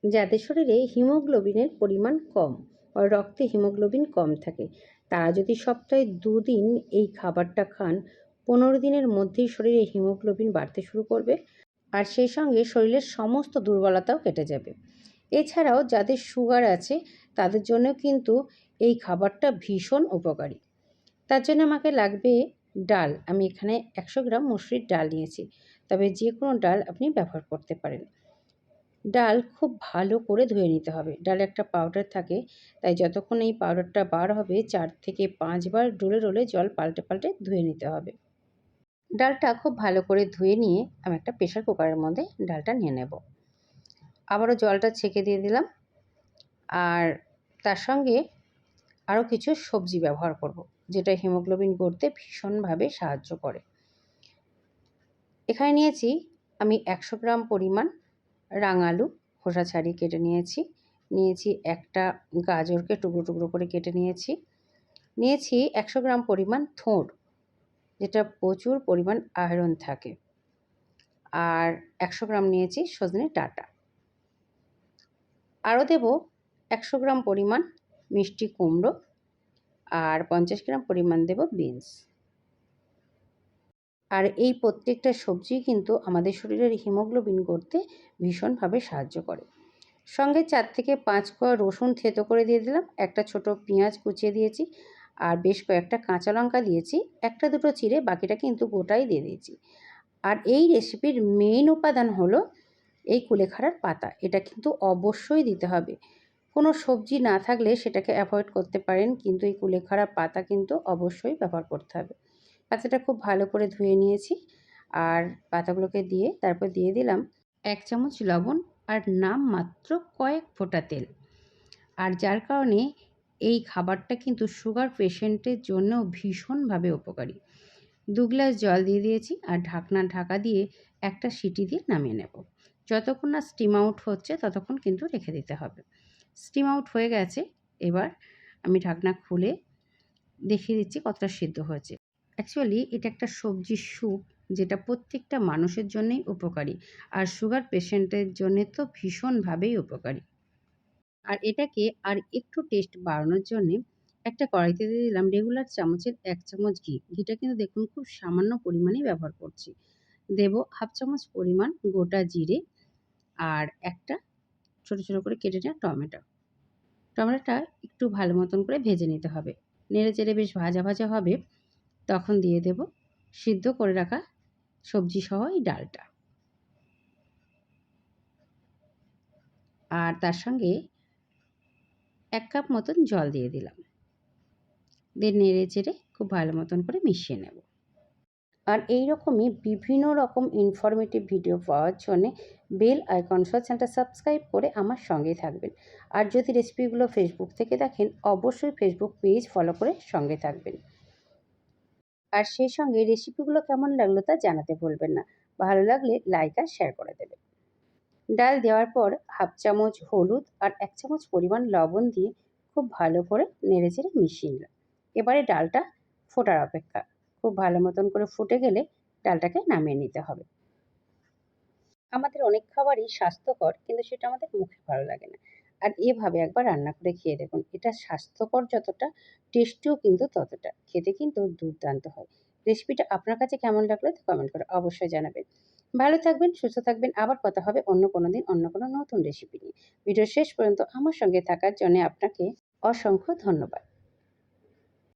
যাদের শরীরে হিমোগ্লোবিনের পরিমাণ কম বা রক্তে হিমোগ্লোবিন কম থাকে, তারা যদি সপ্তাহে 2 দিন এই খাবারটা খান, 15 দিনের মধ্যেই শরীরে হিমোগ্লোবিন বাড়তে শুরু করবে, আর সেই সঙ্গে শরীরের সমস্ত দুর্বলতাও কেটে যাবে। এছাড়াও যাদের সুগার আছে, তাদের জন্য কিন্তু এই খাবারটা ভীষণ উপকারী। তার জন্য আমাকে লাগবে ডাল। আমি এখানে 100 গ্রাম মসুরির ডাল নিয়েছি, তবে যে কোনো ডাল আপনি ব্যবহার করতে পারেন। ডাল খুব ভালো করে ধুয়ে নিতে হবে। ডালে একটা পাউডার থাকে, তাই যতক্ষণ এই পাউডারটা বার হবে 4 থেকে 5 বার রোলে রোলে জল পাল্টে পাল্টে ধুয়ে নিতে হবে। ডালটা খুব ভালো করে ধুয়ে নিয়ে আমি একটা প্রেসার কুকারের মধ্যে ডালটা নিয়ে নেব। আবারও জলটা ছেঁকে দিয়ে দিলাম, আর তার সঙ্গে আরও কিছু সবজি ব্যবহার করব, যেটা হিমোগ্লোবিন গড়তে ভীষণভাবে সাহায্য করে। এখানে নিয়েছি আমি 100 গ্রাম পরিমাণ রাঙালু, খোসা ছাড়িয়ে কেটে নিয়েছি একটা গাজরকে টুকরো টুকরো করে কেটে নিয়েছি 100 গ্রাম পরিমাণ থোড়, যেটা প্রচুর পরিমাণ আয়রন থাকে, আর 100 গ্রাম নিয়েছি সজনে ডাঁটা। আরও দেব 100 গ্রাম পরিমাণ মিষ্টি কুমড়ো, আর 50 গ্রাম পরিমাণ দেব বিনস। আর এই প্রত্যেকটা সবজি কিন্তু আমাদের শরীরের হিমোগ্লোবিন গড়তে ভীষণভাবে সাহায্য করে। সঙ্গে 4 থেকে 5 কোয়া রসুন থেঁতো করে দিয়ে দিলাম, একটা ছোট পেঁয়াজ কুচিয়ে দিয়েছি, আর বেশ কয়েকটা কাঁচা লঙ্কা দিয়েছি, একটা দুটো চিড়ে, বাকিটা কিন্তু গোটাই দিয়ে দিয়েছি। আর এই রেসিপির মেইন উপাদান হলো এই কুলেখাড়ার পাতা। এটা কিন্তু অবশ্যই দিতে হবে। কোনো সবজি না থাকলে সেটাকে অ্যাভয়েড করতে পারেন, কিন্তু এই কুলেখাড়া পাতা কিন্তু অবশ্যই ব্যবহার করতে হবে। পাতাটা খুব ভালো করে ধুয়ে নিয়েছি, আর পাতাগুলোকে দিয়ে তারপর দিয়ে দিলাম 1 চামচ লবণ, আর নামমাত্র কয়েক ফোঁটা তেল। আর যার কারণে এই খাবারটা কিন্তু সুগার পেশেন্টের জন্য ভীষণভাবে উপকারী। 2 গ্লাস জল দিয়ে দিয়েছি, আর ঢাকা দিয়ে একটা সিটি দিয়ে নামিয়ে নেব। যতক্ষণ না স্টিম আউট হচ্ছে ততক্ষণ কিন্তু রেখে দিতে হবে। স্টিম আউট হয়ে গেছে, এবার আমি ঢাকনা খুলে দেখিয়ে দিচ্ছি কতটা সিদ্ধ হয়েছে। অ্যাকচুয়ালি এটা একটা সবজির স্যুপ, যেটা প্রত্যেকটা মানুষের জন্যই উপকারী, আর সুগার পেশেন্টের জন্যে তো ভীষণভাবেই উপকারী। আর এটাকে আর একটু টেস্ট বাড়ানোর জন্যে একটা কড়াইতে দিয়ে দিলাম রেগুলার চামচের 1 চামচ ঘি। ঘিটা কিন্তু দেখুন খুব সামান্য পরিমাণেই ব্যবহার করছি। দেব 1/2 চামচ পরিমাণ গোটা জিরে, আর একটা ছোট ছোট করে কেটে নেওয়া টমেটো। টমেটোটা একটু ভালো মতন করে ভেজে নিতে হবে। নেড়ে চেড়ে বেশ ভাজা ভাজা হবে, তখন দিয়ে দেব সিদ্ধ করে রাখা সবজি সহ এই ডালটা, আর তার সঙ্গে 1 কাপ মতন জল দিয়ে দিলাম। দিয়ে নেড়ে চেড়ে খুব ভালো মতন করে মিশিয়ে নেব। আর এই রকমই বিভিন্ন রকম ইনফরমেটিভ ভিডিও পাওয়ার জন্যে বেল আইকন সহ চ্যানেলটা সাবস্ক্রাইব করে আমার সঙ্গেই থাকবেন। আর যদি রেসিপিগুলো ফেসবুক থেকে দেখেন, অবশ্যই ফেসবুক পেজ ফলো করে সঙ্গে থাকবেন। আর সেই সঙ্গে রেসিপিগুলো কেমন লাগলো তা জানাতে ভুলবেন না। ভালো লাগলে লাইক আর শেয়ার করে দেবেন। ডাল দেওয়ার পর 1/2 চামচ হলুদ আর 1 চামচ পরিমাণ লবণ দিয়ে খুব ভালো করে নেড়েচেড়ে মিশিয়ে নিলাম। এবারে ডালটা ফোটার অপেক্ষা। খুব ভালো মতন করে ফুটে গেলে ডালটাকে নামিয়ে নিতে হবে। আমাদের অনেক খাবারই স্বাস্থ্যকর, কিন্তু সেটা আমাদের মুখে ভালো লাগে না। আর এভাবে একবার রান্না করে খেয়ে দেখুন। এটা স্বাস্থ্যকর যতটা, টেস্টিও কিন্তু ততটা। খেতে কিন্তু দুর্দান্ত হয়। রেসিপিটা আপনার কাছে কেমন লাগলো তা কমেন্ট করে অবশ্যই জানাবেন। ভালো থাকবেন, সুস্থ থাকবেন। আবার কথা হবে অন্য কোনো দিন অন্য কোনো নতুন রেসিপি নিয়ে। ভিডিও শেষ পর্যন্ত আমার সঙ্গে থাকার জন্য আপনাকে অসংখ্য ধন্যবাদ।